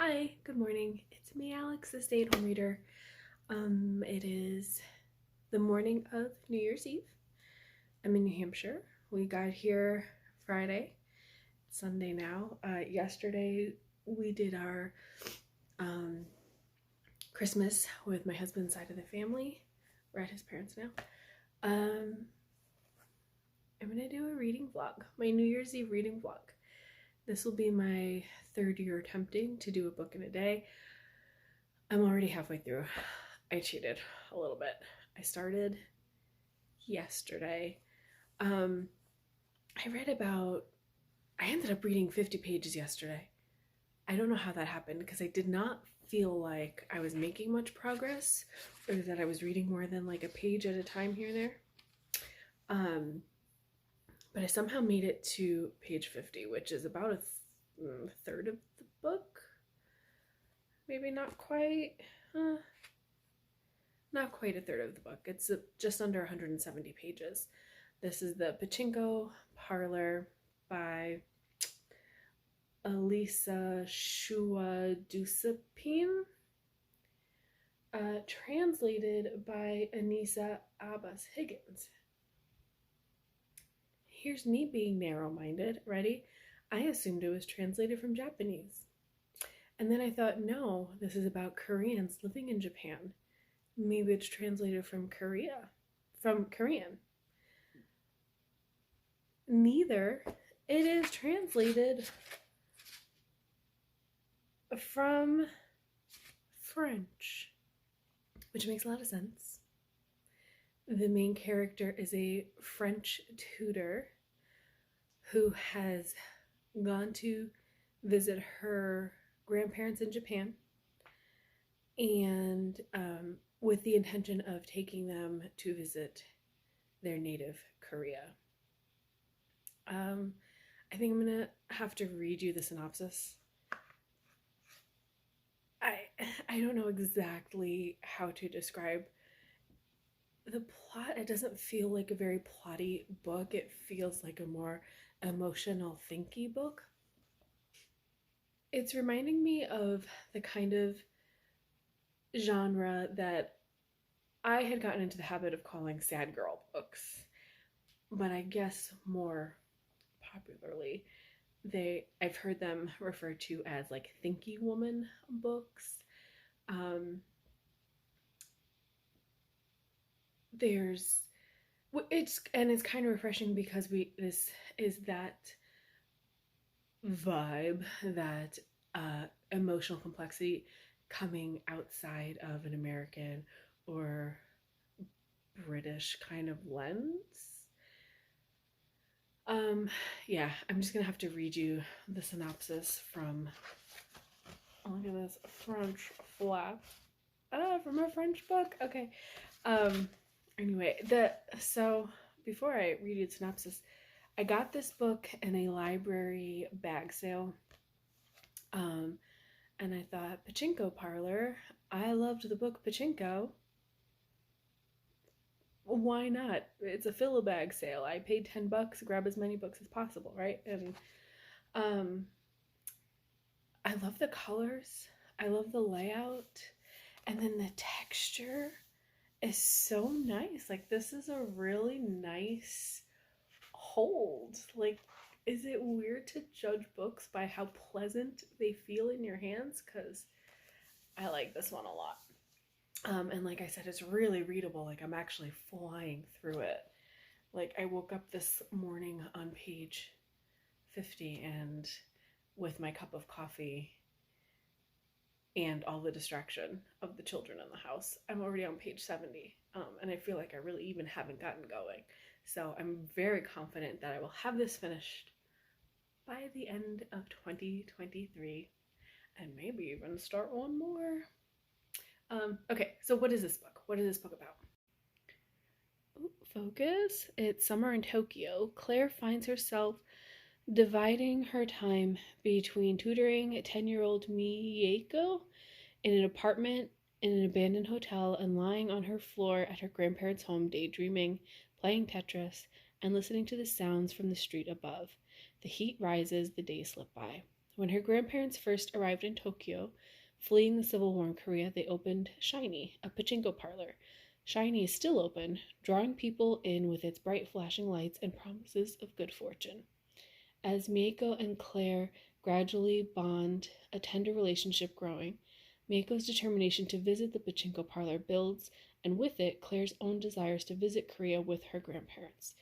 Hi, good morning. It's me, Alex, the stay-at-home reader. It is the morning of New Year's Eve. I'm in New Hampshire. We got here Friday. It's Sunday now. Yesterday we did our Christmas with my husband's side of the family. We're at his parents' now. I'm gonna do a reading vlog, my New Year's Eve reading vlog. This will be my third year attempting to do a book in a day. I'm already halfway through. I cheated a little bit. I started yesterday. I ended up reading 50 pages yesterday. I don't know how that happened because I did not feel like I was making much progress or that I was reading more than like a page at a time here and there. But I somehow made it to page 50, which is about a third of the book. Maybe not quite. Not quite a third of the book. It's just under 170 pages. This is the Pachinko Parlor by Elisa Shuadusapin, translated by Anissa Abbas Higgins. Here's me being narrow-minded. Ready? I assumed it was translated from Japanese. And then I thought, no, this is about Koreans living in Japan. Maybe it's translated from Korean. Neither. It is translated from French, which makes a lot of sense. The main character is a French tutor who has gone to visit her grandparents in Japan and with the intention of taking them to visit their native Korea. I think I'm gonna have to read you the synopsis. I don't know exactly how to describe the plot. It doesn't feel like a very plotty book. It feels like a more emotional, thinky book. It's reminding me of the kind of genre that I had gotten into the habit of calling sad girl books, but I guess more popularly I've heard them referred to as like thinky woman books. It's kind of refreshing because this is that vibe, that emotional complexity coming outside of an American or British kind of lens. Yeah, I'm just gonna have to read you the synopsis from, look at this French flap. From a French book? Okay. Anyway, so before I read you the synopsis, I got this book in a library bag sale. And I thought, Pachinko Parlor. I loved the book Pachinko. Why not? It's a fill a bag sale. I paid $10, grab as many books as possible, right? And I love the colors. I love the layout. And then the texture is so nice. Like, this is a really nice hold. Like, is it weird to judge books by how pleasant they feel in your hands? Because I like this one a lot. And like I said, it's really readable. Like, I'm actually flying through it. Like, I woke up this morning on page 50 and with my cup of coffee and all the distraction of the children in the house, I'm already on page 70. And I feel like I really even haven't gotten going. So I'm very confident that I will have this finished by the end of 2023 and maybe even start one more. Okay, so what is this book? What is this book about? Ooh, focus. It's summer in Tokyo. Claire finds herself dividing her time between tutoring 10-year-old Mieko in an apartment in an abandoned hotel and lying on her floor at her grandparents' home, daydreaming, playing Tetris, and listening to the sounds from the street above. The heat rises, the days slip by. When her grandparents first arrived in Tokyo, fleeing the civil war in Korea, they opened Shiny, a pachinko parlor. Shiny is still open, drawing people in with its bright flashing lights and promises of good fortune. As Mieko and Claire gradually bond, a tender relationship growing, Mieko's determination to visit the pachinko parlor builds, and with it, Claire's own desires to visit Korea with her grandparents.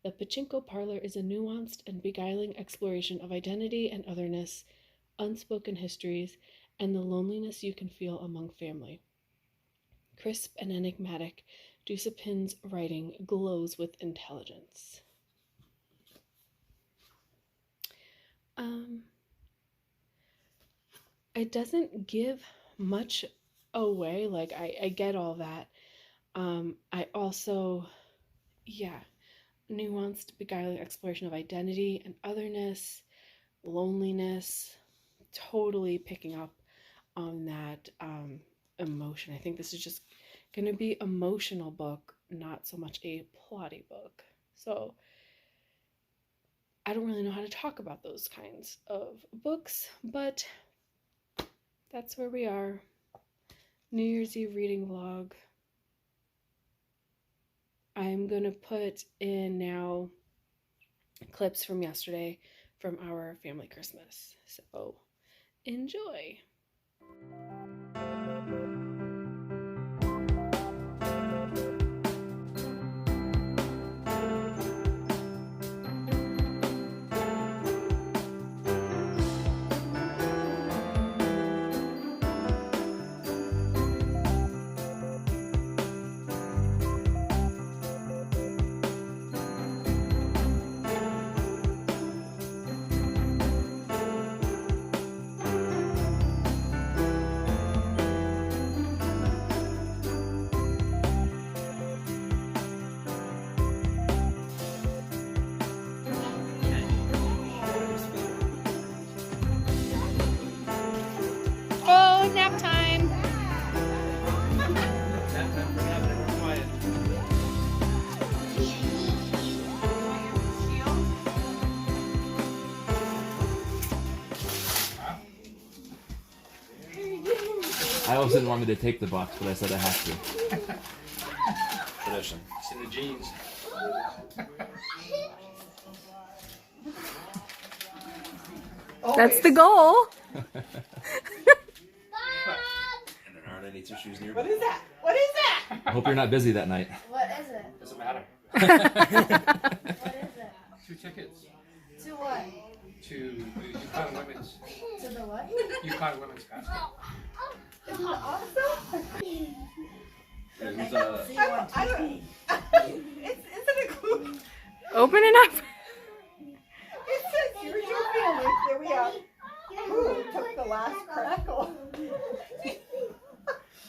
The pachinko parlor is a nuanced and beguiling exploration of identity and otherness, unspoken histories, and the loneliness you can feel among family. Crisp and enigmatic, Dusapin's writing glows with intelligence. It doesn't give much away. Like, I get all that. I also, nuanced, beguiling exploration of identity and otherness, loneliness, totally picking up on that emotion. I think this is just going to be emotional book, not so much a plotty book. So I don't really know how to talk about those kinds of books, but that's where we are. New Year's Eve reading vlog. I'm going to put in now clips from yesterday from our family Christmas. So enjoy. Oh, nap time! I also didn't want me to take the box, but I said I have to. Tradition. It's in the genes. That's the goal! And there aren't any tissues nearby. What is that? What is that? I hope you're not busy that night. What is it? Doesn't matter. What is it? 2 tickets To what? to the Yukon Women's To the what? Yukon Women's Basketball. Isn't that awesome? Who's, I don't. Isn't it cool? Open it up! It says here's your family. There we are. Who took the last crackle?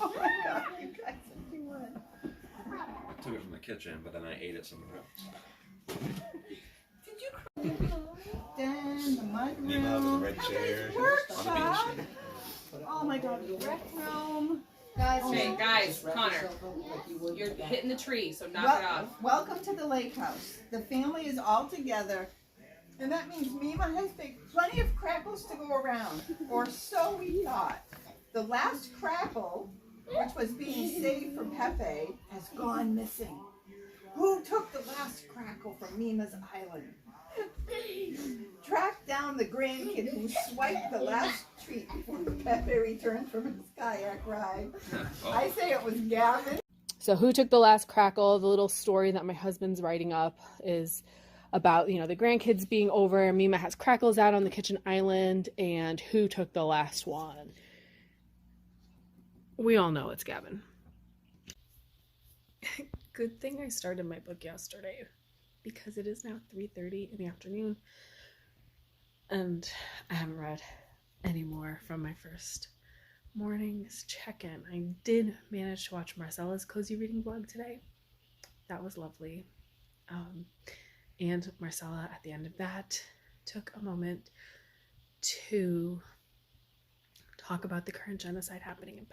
Oh my God, you guys are too much. took it from the kitchen, but then I ate it somewhere else. Did you then the mud Nima with the room, red chair on the workshop. beach. Oh my God, the rec room. Guys, Hey guys, Connor, you're hitting the tree, so knock it off. Welcome to the lake house. The family is all together, and that means Mima has baked plenty of crackles to go around, or so we thought. The last crackle, which was being saved from Pepe, has gone missing. Who took the last crackle from Mima's island? Track down the grandkid who swiped the last treat before Pepe returned from his kayak ride. I say it was Gavin. So who took the last crackle? The little story that my husband's writing up is about, the grandkids being over. Mima has crackles out on the kitchen island, and who took the last one? We all know it's Gavin. Good thing I started my book yesterday, because it is now 3:30 in the afternoon, and I haven't read any more from my first morning's check-in. I did manage to watch Marcella's cozy reading vlog today. That was lovely. And Marcella, at the end of that, took a moment to talk about the current genocide happening in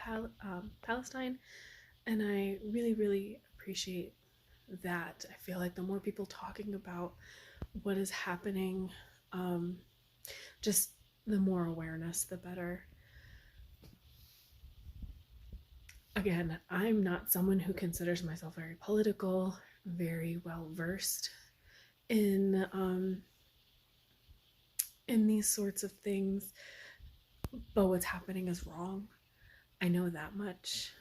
Palestine, and I really, really appreciate that. I feel like the more people talking about what is happening, just the more awareness, the better. Again, I'm not someone who considers myself very political, very well versed in these sorts of things, but what's happening is wrong. I know that much.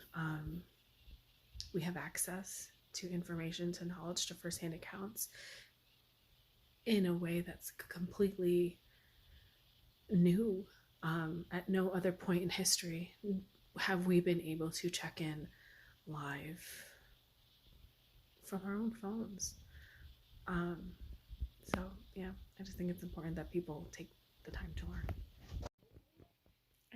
We have access to information, to knowledge, to firsthand accounts in a way that's completely new. At no other point in history have we been able to check in live from our own phones. So yeah, I just think it's important that people take the time to learn.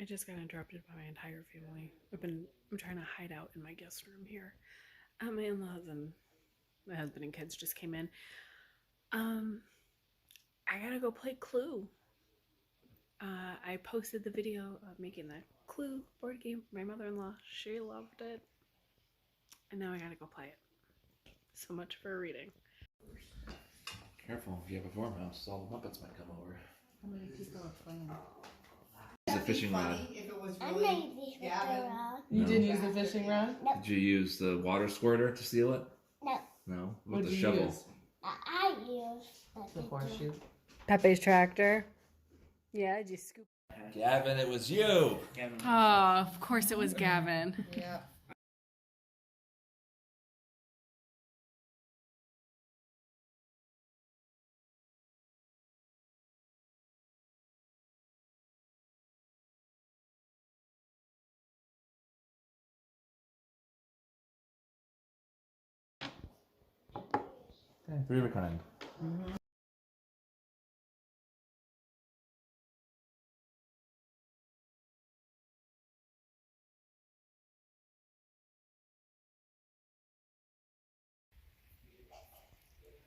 I just got interrupted by my entire family. I'm trying to hide out in my guest room here. My in-laws and my husband and kids just came in. I gotta go play Clue. I posted the video of making the Clue board game for my mother-in-law. She loved it. And now I gotta go play it. So much for reading. Careful, if you have a farmhouse, all the Muppets might come over. How many people are playing? It's a fishing rod. If it was I really made this with the Gavin. rod. You No. did use the fishing rod? Did you use the water squirter to steal it? No. No? What With did the you shovel. use? I used The horseshoe. Pepe's tractor. Yeah, I just scoop. Gavin, it was you! Oh, of course it was Gavin. Yeah. Three of a kind.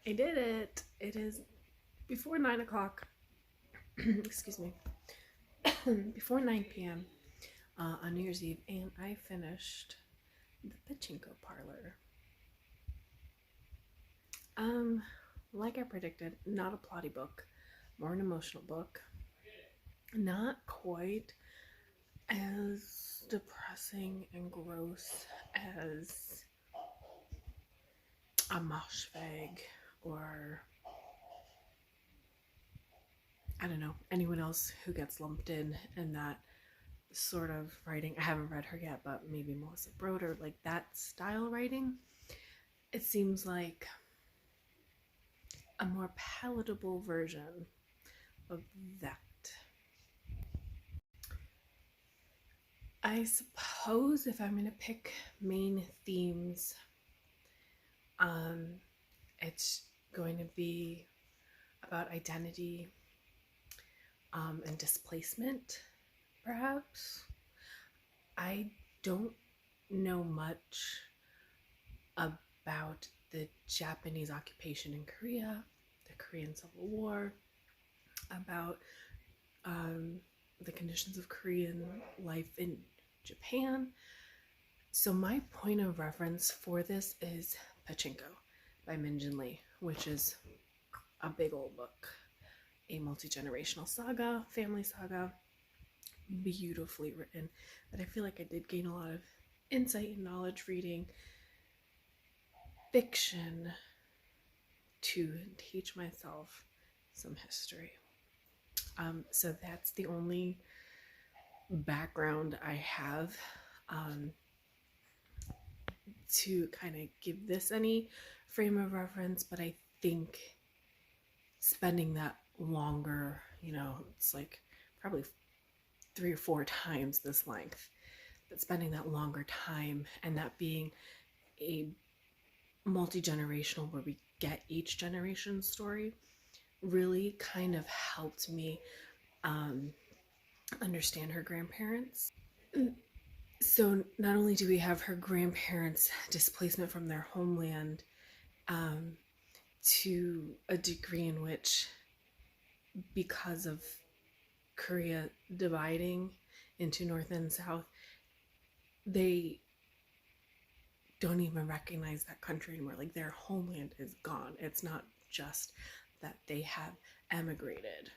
I did it. It is before 9 o'clock. Excuse me. Before 9 p.m. On New Year's Eve, and I finished the pachinko parlor. Like I predicted, not a plotty book, more an emotional book. Not quite as depressing and gross as a Moshfegh or I don't know, anyone else who gets lumped in that sort of writing. I haven't read her yet, but maybe Melissa Broder, like that style writing. It seems like a more palatable version of that. I suppose if I'm going to pick main themes, it's going to be about identity and displacement, perhaps. I don't know much about the Japanese occupation in Korea, the Korean Civil War, about the conditions of Korean life in Japan. So my point of reference for this is Pachinko by Min Jin Lee, which is a big old book, a multi-generational saga, family saga, beautifully written, that I feel like I did gain a lot of insight and knowledge reading fiction to teach myself some history. So that's the only background I have to kind of give this any frame of reference, but I think spending that longer, it's like probably 3 or 4 times this length, but spending that longer time and that being a multi-generational where we get each generation's story really kind of helped me understand her grandparents. So not only do we have her grandparents' displacement from their homeland to a degree in which, because of Korea dividing into North and South, they don't even recognize that country anymore. Like their homeland is gone. It's not just that they have emigrated.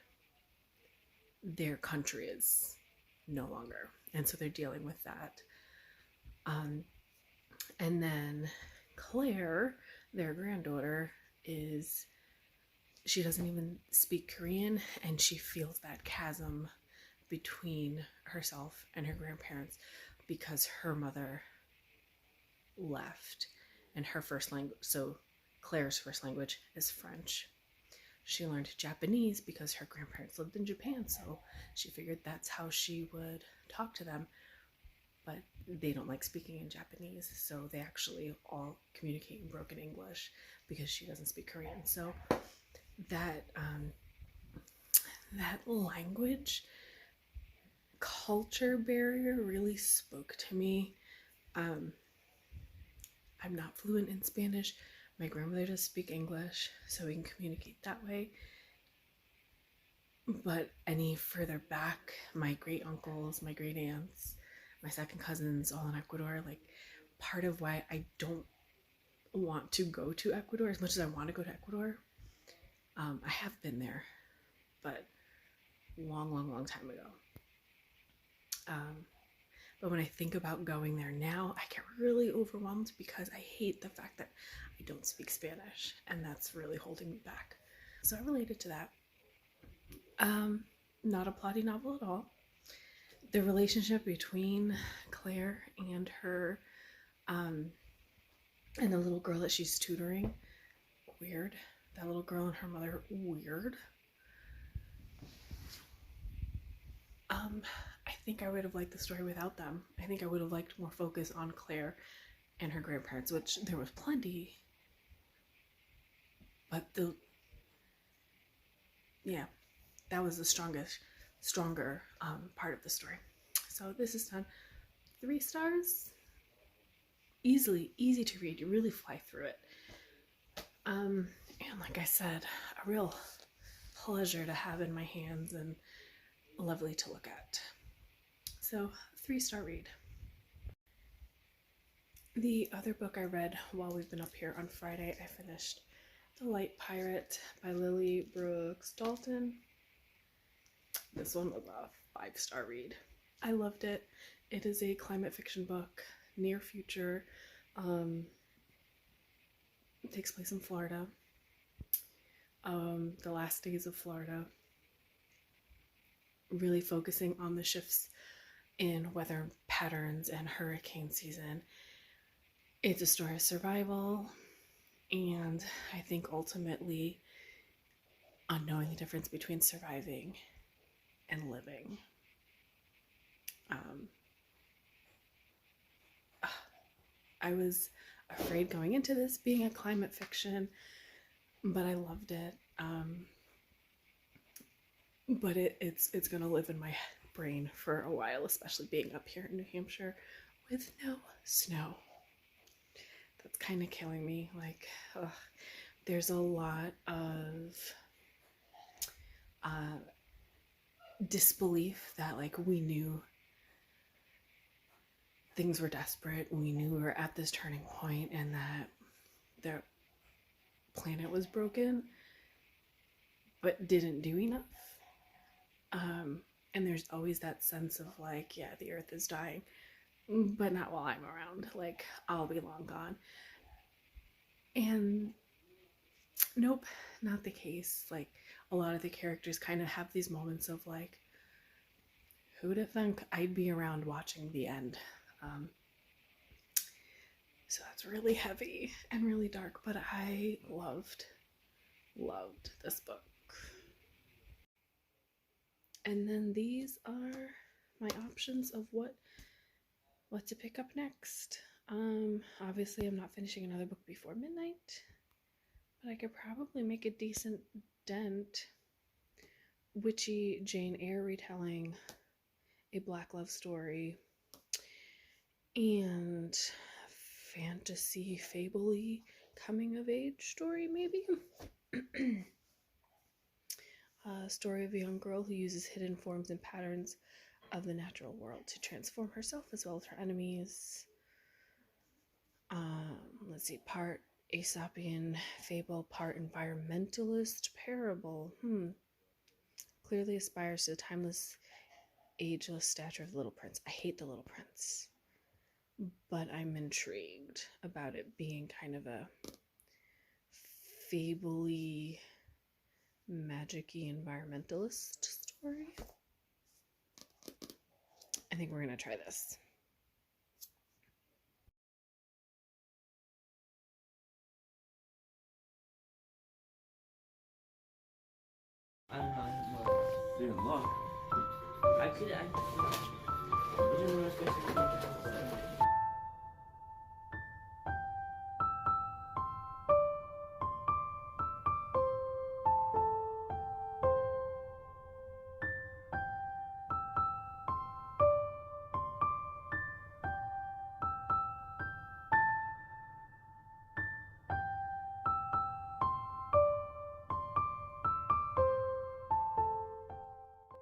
their country is no longer. And so they're dealing with that. And then Claire, their granddaughter, she doesn't even speak Korean, and she feels that chasm between herself and her grandparents because her mother left, and her first language, so Claire's first language is French. She learned Japanese because her grandparents lived in Japan, so she figured that's how she would talk to them. But they don't like speaking in Japanese, so they actually all communicate in broken English because she doesn't speak Korean. So that language culture barrier really spoke to me. I'm not fluent in Spanish. My grandmother does speak English, so we can communicate that way. But any further back, my great uncles, my great aunts, my second cousins, all in Ecuador, like part of why I don't want to go to Ecuador as much as I want to go to Ecuador. I have been there, but long time ago. But when I think about going there now, I get really overwhelmed because I hate the fact that I don't speak Spanish, and that's really holding me back. So I related to that. Not a plotty novel at all. The relationship between Claire and her, and the little girl that she's tutoring, weird. That little girl and her mother, weird. I think I would have liked the story without them. I think I would have liked more focus on Claire and her grandparents, which there was plenty. But that was the stronger part of the story. So this is done 3 stars. Easy to read. You really fly through it. And like I said, a real pleasure to have in my hands and lovely to look at. So 3-star read. The other book I read while we've been up here on Friday, I finished The Light Pirate by Lily Brooks Dalton. This one was a 5-star read. I loved it. It is a climate fiction book, near future. It takes place in Florida. The last days of Florida. Really focusing on the shifts in weather patterns and hurricane season. It's a story of survival, and I think ultimately on knowing the difference between surviving and living. I was afraid going into this being a climate fiction, but I loved it. But it's gonna live in my brain for a while, especially being up here in New Hampshire with no snow. That's kind of killing me. Like, there's a lot of disbelief that, like, we knew things were desperate, we knew we were at this turning point, and that the planet was broken, but didn't do enough. And there's always that sense of, like, yeah, the earth is dying, but not while I'm around. Like, I'll be long gone. And nope, not the case. Like, a lot of the characters kind of have these moments of, like, who'd have thunk I'd be around watching the end? So that's really heavy and really dark, but I loved this book. And then these are my options of what to pick up next. Obviously I'm not finishing another book before midnight, but I could probably make a decent dent. Witchy Jane Eyre retelling, a Black love story, and fantasy fable-y coming of age story, maybe. A story of a young girl who uses hidden forms and patterns of the natural world to transform herself as well as her enemies. Let's see, part Aesopian fable, part environmentalist parable. clearly aspires to the timeless, ageless stature of the Little Prince. I hate the Little Prince, but I'm intrigued about it being kind of a fable-y, magic-y environmentalist story. I think we're gonna try this. I don't know. Didn't look. I could. I didn't know I was going to